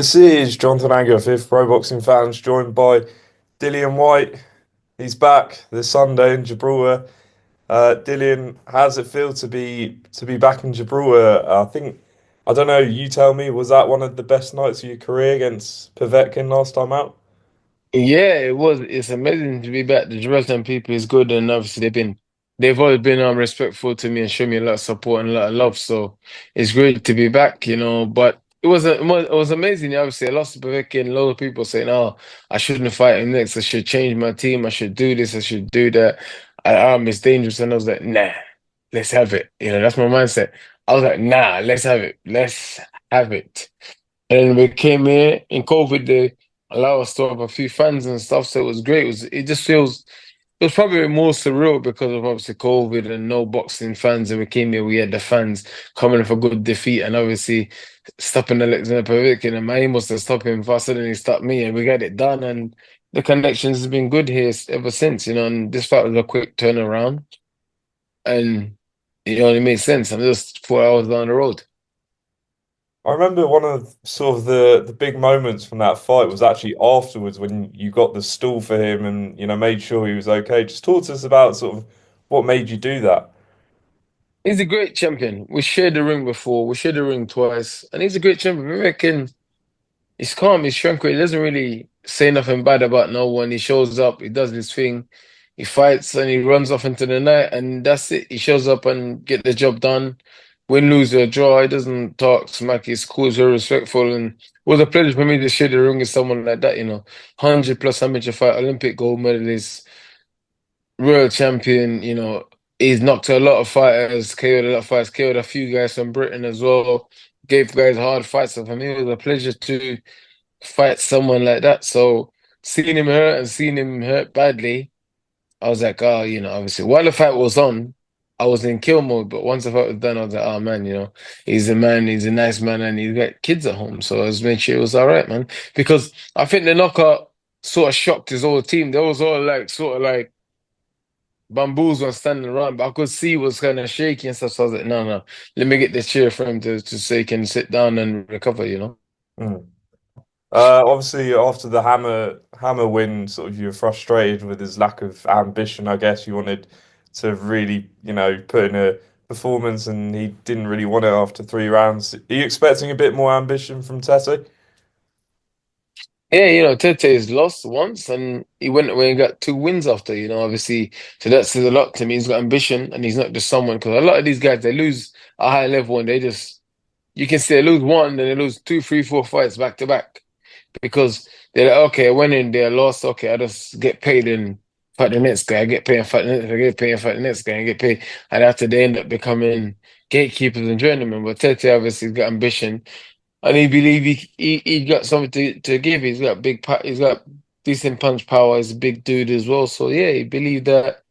This is Jonathan Anger, fifth pro boxing fans, joined by Dillian Whyte. He's back this Sunday in Gibraltar. Dillian, how does it feel to be back in Gibraltar? I don't know. You tell me. Was that one of the best nights of your career against Povetkin last time out? Yeah, it was. It's amazing to be back. The Gibraltar people is good, and obviously they've always been respectful to me and shown me a lot of support and a lot of love. So it's great to be back, But it was amazing. Obviously, I lost to Povetkin. A lot of people saying, "Oh, I shouldn't fight him next. I should change my team. I should do this. I should do that. It's dangerous." And I was like, "Nah, let's have it." That's my mindset. I was like, "Nah, let's have it. Let's have it." And we came here in COVID, they allow us to have a few fans and stuff, so it was great. It was probably more surreal because of obviously COVID and no boxing fans. And we came here, we had the fans coming for good defeat and obviously stopping Oleksandr Usyk. And my aim was to stop him faster than he stopped me, and we got it done. And the connections has been good here ever since, And this fight was a quick turnaround, and it made sense. I'm just 4 hours down the road. I remember one of sort of the big moments from that fight was actually afterwards when you got the stool for him and made sure he was okay. Just talk to us about sort of what made you do that. He's a great champion. We shared the ring before. We shared the ring twice, and he's a great champion. We reckon he's calm, he's tranquil. He doesn't really say nothing bad about no one. He shows up, he does his thing, he fights, and he runs off into the night, and that's it. He shows up and get the job done. Win, lose, or draw. He doesn't talk smack. He's cool, he's very respectful, and it was a pleasure for me to share the ring with someone like that. 100 plus amateur fight, Olympic gold medalist, world champion. He's knocked a lot of fighters, KO'd a lot of fighters, KO'd a few guys from Britain as well, gave guys hard fights. So for me, it was a pleasure to fight someone like that. So seeing him hurt and seeing him hurt badly, I was like, oh, obviously while the fight was on, I was in kill mode. But once the fight was done, I was like, oh man, he's a man, he's a nice man, and he's got kids at home. So I was making sure it was all right, man. Because I think the knockout sort of shocked his whole team. They was all like sort of like bamboos on standing around, but I could see he was kind of shaky and stuff. So I was like, no, no, let me get the chair for him to so he can sit down and recover. Mm. Obviously, after the Hammer win, sort of you were frustrated with his lack of ambition. I guess you wanted to really, put in a performance, and he didn't really want it after 3 rounds. Are you expecting a bit more ambition from Tete? Yeah, Tetteh's lost once and he went away and got two wins after, obviously. So that says a lot to me. He's got ambition and he's not just someone, because a lot of these guys, they lose a high level and you can say they lose one, then they lose two, three, four fights back to back because they're like, okay, I went in there, lost, okay, I just get paid and fight the next guy. I get paid and fight the next guy, I get paid and fight the next guy, and get paid. And after they end up becoming gatekeepers and journeymen. But Tete obviously has got ambition. And he believe he got something to give. He's got decent punch power. He's a big dude as well. So yeah, he believed that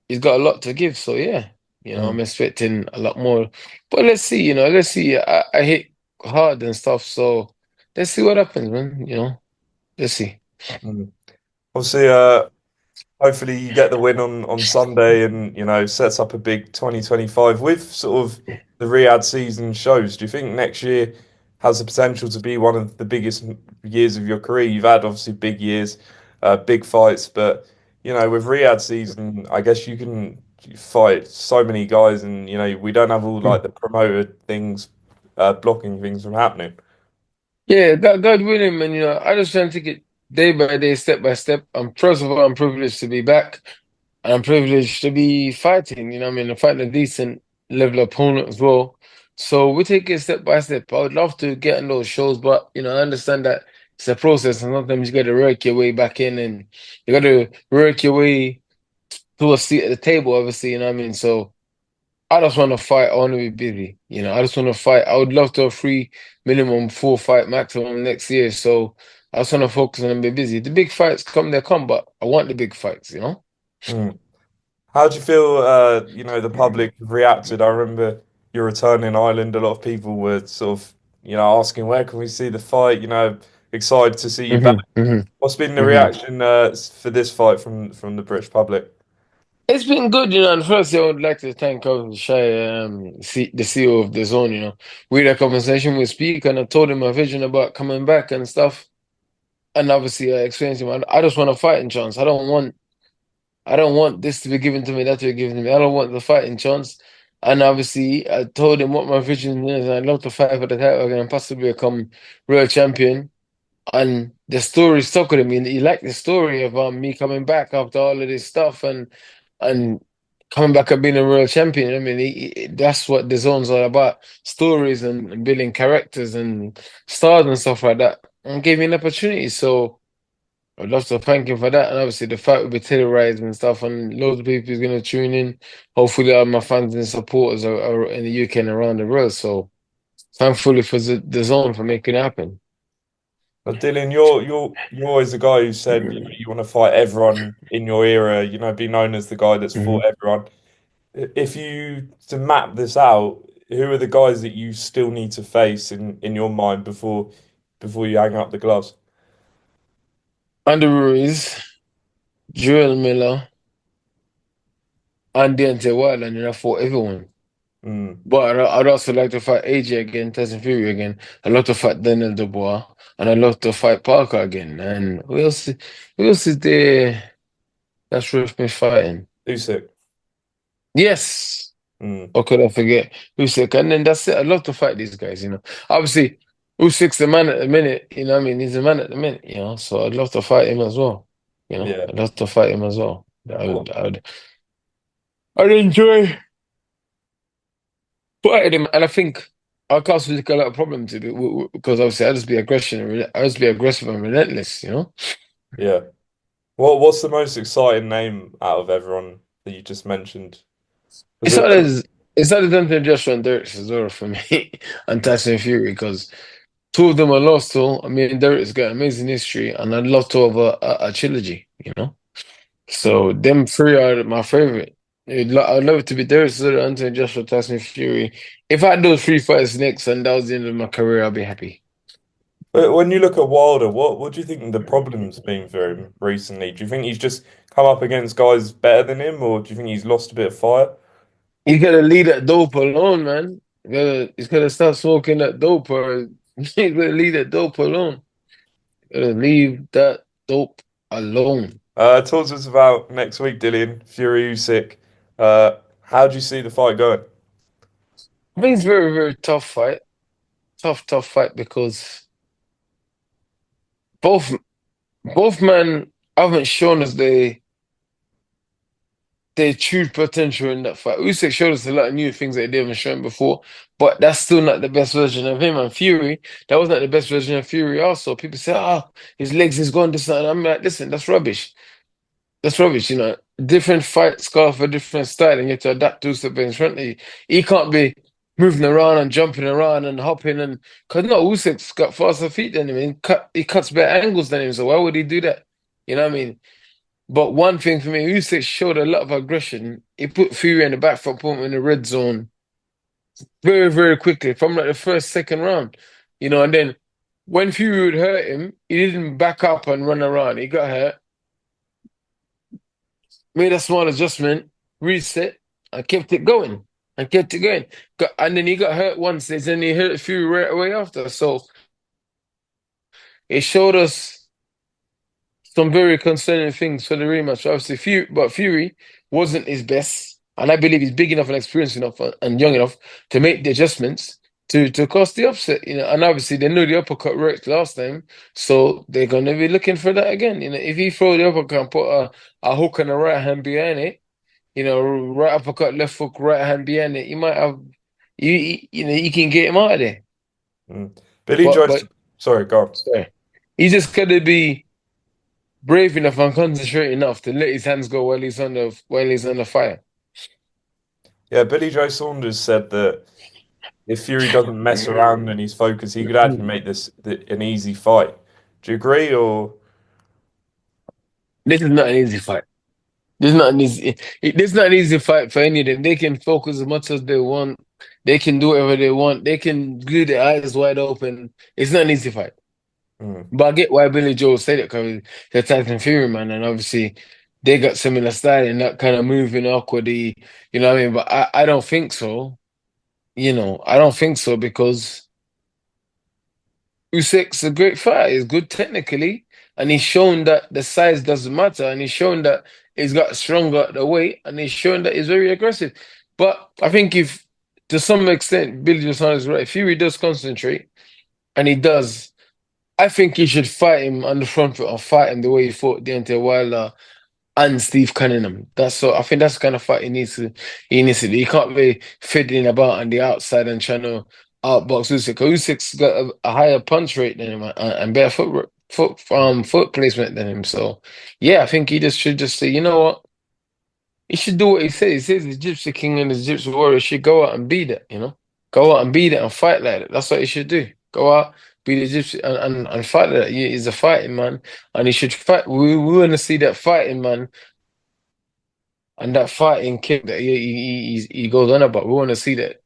he's got a lot to give. So yeah, I'm Mm. expecting a lot more. But let's see, let's see. I hit hard and stuff, so let's see what happens, man. Let's see. Mm. Obviously, hopefully you get the win on Sunday and sets up a big 2025 with sort of the Riyadh season shows. Do you think next year has the potential to be one of the biggest years of your career? You've had obviously big years, big fights, but with Riyadh season, I guess you can fight so many guys, and we don't have all like the promoted things blocking things from happening. Yeah, God willing, man. I just try to take it day by day, step by step. First of all, I'm privileged to be back. And I'm privileged to be fighting, what I mean, I'm fighting a decent level opponent as well. So we take it step by step. I would love to get in those shows, but I understand that it's a process, and sometimes you got to work your way back in, and you got to work your way to a seat at the table, obviously, what I mean. So I just want to fight. I want to be busy, I just want to fight. I would love to have three minimum, four fight maximum next year. So I just want to focus on and be busy. The big fights come, they come, but I want the big fights. Mm. How do you feel, the public reacted? I remember your return in Ireland, a lot of people were sort of, asking where can we see the fight, excited to see you back. hmm hmm What's been the hmm reaction for this fight from the British public? It's been good, you know. And first, I would like to thank Shy, the CEO of the Zone. You know, we had a conversation with Speak, and I told him my vision about coming back and stuff. And obviously, I explained to him, I just want a fighting chance. I don't want this to be given to me, that to be given to me. I don't want the fighting chance. And obviously, I told him what my vision is. I'd love to fight for the title again and possibly become world champion. And the story stuck with him. He liked the story of me coming back after all of this stuff and coming back and being a world champion. I mean, that's what the zone's all about: stories and building characters and stars and stuff like that. And gave me an opportunity. So I'd love to thank him for that. And obviously, the fight will be televised and stuff, and loads of people is going to tune in. Hopefully, all my fans and supporters are in the UK and around the world. So thankfully for the zone for making it happen. But Dylan, you're always the guy who said you want to fight everyone in your era. Be known as the guy that's fought everyone. If you to map this out, who are the guys that you still need to face in your mind before you hang up the gloves? Andy Ruiz, Joel Miller, and Deontay Wilder, and I fought everyone. Mm, But I'd also like to fight AJ again, Tyson Fury again. I'd love to fight Daniel Dubois, and I'd love to fight Parker again. And who else is there that's worth me fighting? Usyk. Yes. Mm, Or could I forget Usyk? And then that's it. I'd love to fight these guys, you know. Obviously, Usyk's the man at the minute, you know what I mean? He's the man at the minute, you know. So I'd love to fight him as well. You know, yeah. I'd love to fight him as well. What? I'd enjoy fighting him. And I think our castle got a lot of problems with it because obviously I just be aggressive and relentless, you know. Yeah. What's the most exciting name out of everyone that you just mentioned? Was It's it? not as it's not as Anthony Joshua and Derek Chisora for me and Tyson Fury because two of them are lost to. I mean, Derek's got amazing history, and I'd love to have a trilogy, you know. So Mm. them three are my favorite. I'd love it to be Derek Chisora, Anthony Joshua, Tyson Fury. If I had those three fights next and that was the end of my career, I'll be happy. But when you look at Wilder, what do you think the problem's been for him recently? Do you think he's just come up against guys better than him, or do you think he's lost a bit of fire? He's gotta leave that dope alone, man. He's gotta stop smoking that dope, or he's gotta leave that dope alone. Gotta leave that dope alone. Talk to us about next week, Dillian. Fury Usyk. How do you see the fight going? I think it's a very, very tough fight. Tough fight because both both men haven't shown us their true potential in that fight. Usyk showed us a lot of new things that they haven't shown before, but that's still not the best version of him. And Fury, that was not the best version of Fury. Also, people say, "Ah, his legs is gone." This and I'm like, listen, that's rubbish. That's rubbish. You know, different fights call for different style, and you have to adapt to step in front of you. He can't be moving around and jumping around and hopping and because no, Usyk's got faster feet than him. He cuts better angles than him. So why would he do that? You know what I mean? But one thing for me, Usyk showed a lot of aggression. He put Fury in the back foot, put him in the red zone very, very quickly from like the first, second round. You know, and then when Fury would hurt him, he didn't back up and run around. He got hurt, made a small adjustment, reset, and kept it going. And kept it going. And then he got hurt once, and then he hurt Fury right away after. So it showed us some very concerning things for the rematch. Obviously, Fury wasn't his best, and I believe he's big enough and experienced enough and young enough to make the adjustments to cause the upset. You know, and obviously they knew the uppercut worked last time, so they're gonna be looking for that again. You know, if he throw the uppercut and put a hook and a right hand behind it, you know, right uppercut, left hook, right hand behind it, you might have you know you can get him out of there. Mm. Billy Joyce. But Sorry, go on. sorry, he just gotta be brave enough and concentrate enough to let his hands go while he's under fire. Yeah, Billy Joe Saunders said that if Fury doesn't mess around and he's focused, he could actually make an easy fight. Do you agree, or? This is not an easy fight. This is not an easy fight for any of them. They can focus as much as they want. They can do whatever they want. They can glue their eyes wide open. It's not an easy fight. Mm, But I get why Billy Joe said it because the Tyson Fury man, and obviously they got similar style and that kind of moving awkwardly, you know what I mean? But I don't think so. I don't think so because Usyk's a great fighter. He's good technically, and he's shown that the size doesn't matter, and he's shown that he's got stronger at the weight, and he's shown that he's very aggressive. But I think if, to some extent, Billy Johnson is right. If Fury does concentrate, and he does, I think he should fight him on the front foot or fight him the way he fought Deontay Wilder and Steve Cunningham. That's so. I think that's the kind of fight he needs to do. He can't be fiddling about on the outside and trying to outbox Usyk. 'Cause Usyk's got a higher punch rate than him and better foot placement than him. So yeah, I think he just should just say, you know what? He should do what he says. He says the Gypsy King and the Gypsy Warrior should go out and beat it. Go out and beat it and fight like that. That's what he should do. Go out, beat the Gypsy and fight like that. He's a fighting man and he should fight. We want to see that fighting man and that fighting kick that he goes on about. We want to see that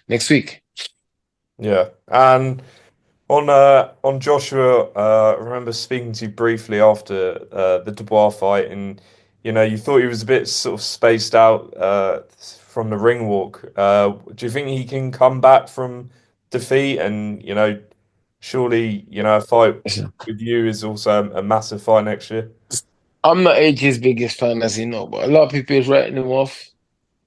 next week. Yeah, and on Joshua, I remember speaking to you briefly after the Dubois fight, and you thought he was a bit sort of spaced out from the ring walk. Do you think he can come back from defeat? And surely a fight Listen, with you is also a massive fight next year. I'm not AJ's biggest fan, as you know, but a lot of people is writing him off.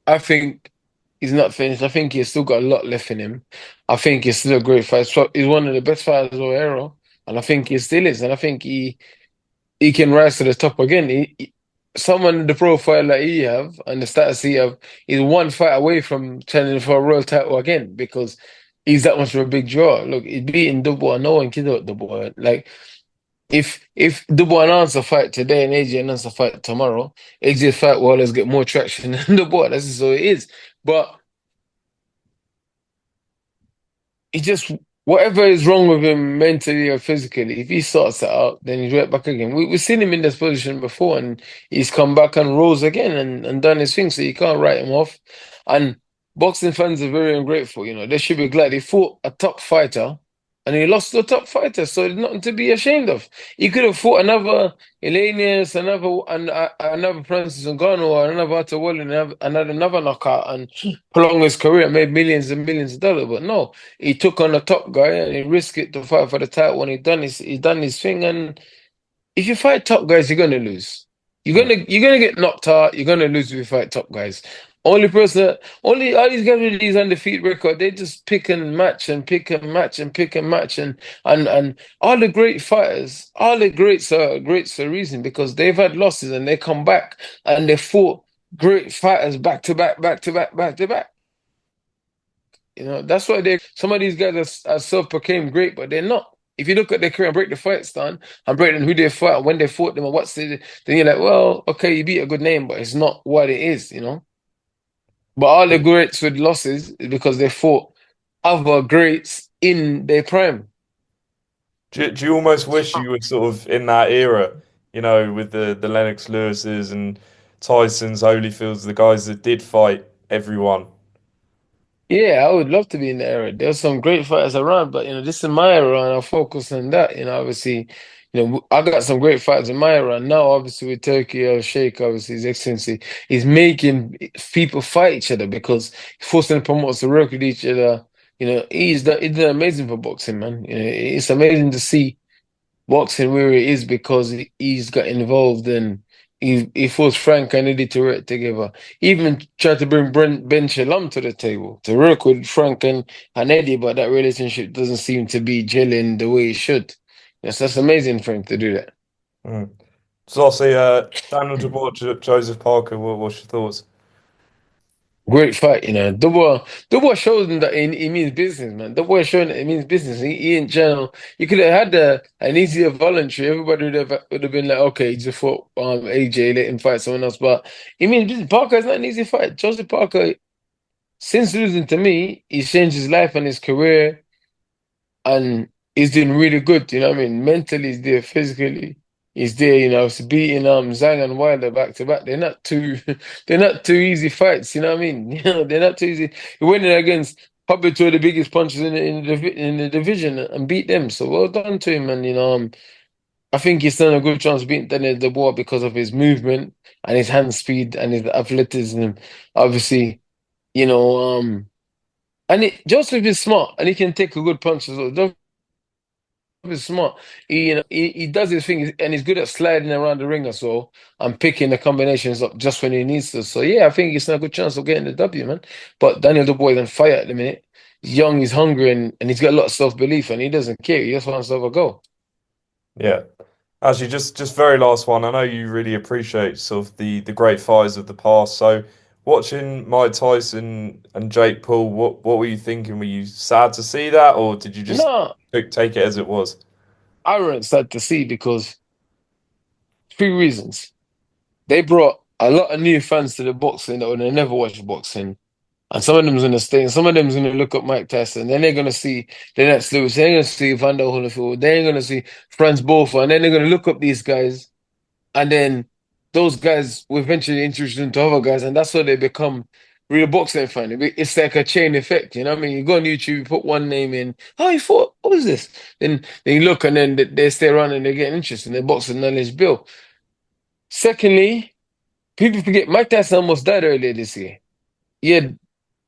I think he's not finished. I think he's still got a lot left in him. I think he's still a great fighter. So he's one of the best fighters of our era, and I think he still is. And I think he can rise to the top again. Someone the profile that he have and the status he have is one fight away from challenging for a world title again because he's that much of a big draw. Look, he's beating Dubois. No one can do it, Dubois. Like if Dubois announced a fight today and AJ announced a fight tomorrow, AJ's fight will always get more traction than Dubois. That's just how it is. But he just whatever is wrong with him mentally or physically, if he sorts it out, then he's right back again. We've seen him in this position before, and he's come back and rose again and done his thing. So you can't write him off. And boxing fans are very ungrateful. They should be glad he fought a top fighter. And he lost to a top fighter, so there's nothing to be ashamed of. He could have fought another Elenius, another Francis Ngannou, or another Arthur Wall, and had another knockout and prolong his career, made millions and millions of dollars. But no, he took on the top guy and he risked it to fight for the title when he done his thing. And if you fight top guys, you're gonna lose. You're gonna get knocked out. You're gonna lose if you fight top guys. Only all these guys with these undefeated record, they just pick and match and pick and match and pick and match and all the great fighters, all the greats for a reason because they've had losses and they come back and they fought great fighters back to back, back to back, back to back. That's why some of these guys are self-proclaimed great, but they're not. If you look at their career and break the fights down and break down who they fought, and when they fought them, and then you're like, well, okay, you beat a good name, but it's not what it is. But all the greats with losses is because they fought other greats in their prime. Do you almost wish you were sort of in that era, with the Lennox Lewises and Tysons, Holyfields, the guys that did fight everyone? Yeah, I would love to be in the era. There's some great fighters around, but this is my era, and I'll focus on that. Obviously, I got some great fighters in my era. Now, obviously, with Turkey or Sheikh, obviously, His Excellency, he's making people fight each other because he's forcing the promoters to work with each other. He's done amazing for boxing, man. It's amazing to see boxing where it is because he's got involved and he forced Frank and Eddie to work together. Even tried to bring Ben Shalom to the table to work with Frank and Eddie, but that relationship doesn't seem to be gelling the way it should. Yes, that's amazing for him to do that. Mm. So I'll say Daniel Dubois, Joseph Parker. What's your thoughts? Great fight, Dubois shows him that he means business, man. Dubois showing that he means business. He in general, you could have had an easier voluntary. Everybody would have been like, okay, he just fought AJ, let him fight someone else. But he means business. Parker is not an easy fight. Joseph Parker, since losing to me, he's changed his life and his career, and he's doing really good. You know what I mean? Mentally, he's there. Physically, he's there. So beating Zhang and Wilder back to back. They're not too, they're not too easy fights. You know what I mean? They're not too easy. He went in against probably two of the biggest punches in the division and beat them. So well done to him. And I think he's still a good chance of beating Daniel Dubois because of his movement and his hand speed and his athleticism. Obviously, you know, Joseph is smart and he can take a good punch as well. Joseph is smart. He does his thing and he's good at sliding around the ring as well and picking the combinations up just when he needs to. So yeah, I think he's not a good chance of getting the W, man. But Daniel Dubois is on fire at the minute. He's young, he's hungry, and he's got a lot of self-belief and he doesn't care. He just wants to have a go. Yeah. Actually, just very last one. I know you really appreciate sort of the great fights of the past. So, watching Mike Tyson and Jake Paul, what were you thinking? Were you sad to see that, or did you just No, take it as it was? I wasn't sad to see because three reasons. They brought a lot of new fans to the boxing that would have never watched boxing. And some of them's gonna stay, and some of them's gonna look up Mike Tyson. Then they're gonna see the next Lewis. They're gonna see Vander Holyfield. They're gonna see Franz Botha, and then they're gonna look up these guys, and then those guys will eventually introduce them to other guys, and that's how they become real boxing fan. It's like a chain effect, you know what I mean? You go on YouTube, you put one name in, oh, you thought, what was this? Then you look, and then they stay around and they get interested, and their boxing knowledge build. Secondly, people forget Mike Tyson almost died earlier this year. He had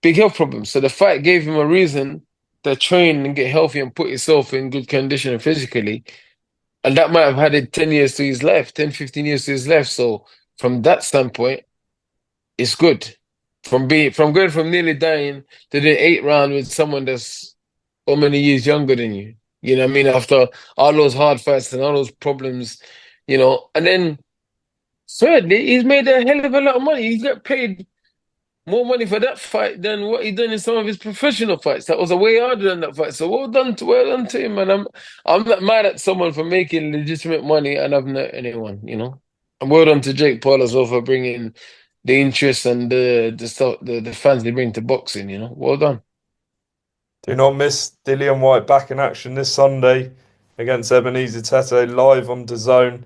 big health problems. So the fight gave him a reason to train and get healthy and put himself in good condition physically. And that might have added 10 years to his life, 10, 15 years to his life. So from that standpoint, it's good. From going from nearly dying to the 8th round with someone that's how many years younger than you. You know what I mean? After all those hard fights and all those problems, And then thirdly, he's made a hell of a lot of money. He's got paid more money for that fight than what he done in some of his professional fights. That was a way harder than that fight. So well done to him, man. I'm not mad at someone for making legitimate money and I've not anyone. And well done to Jake Paul as well for bringing the interest and the stuff the fans they bring to boxing. Well done. Do not miss Dillian Whyte back in action this Sunday against Ebenezer Tetteh live on DAZN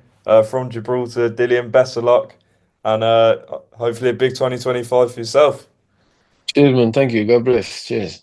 from Gibraltar. Dillian, best of luck, and hopefully a big 2025 for yourself. Cheers, man. Thank you. God bless. Cheers.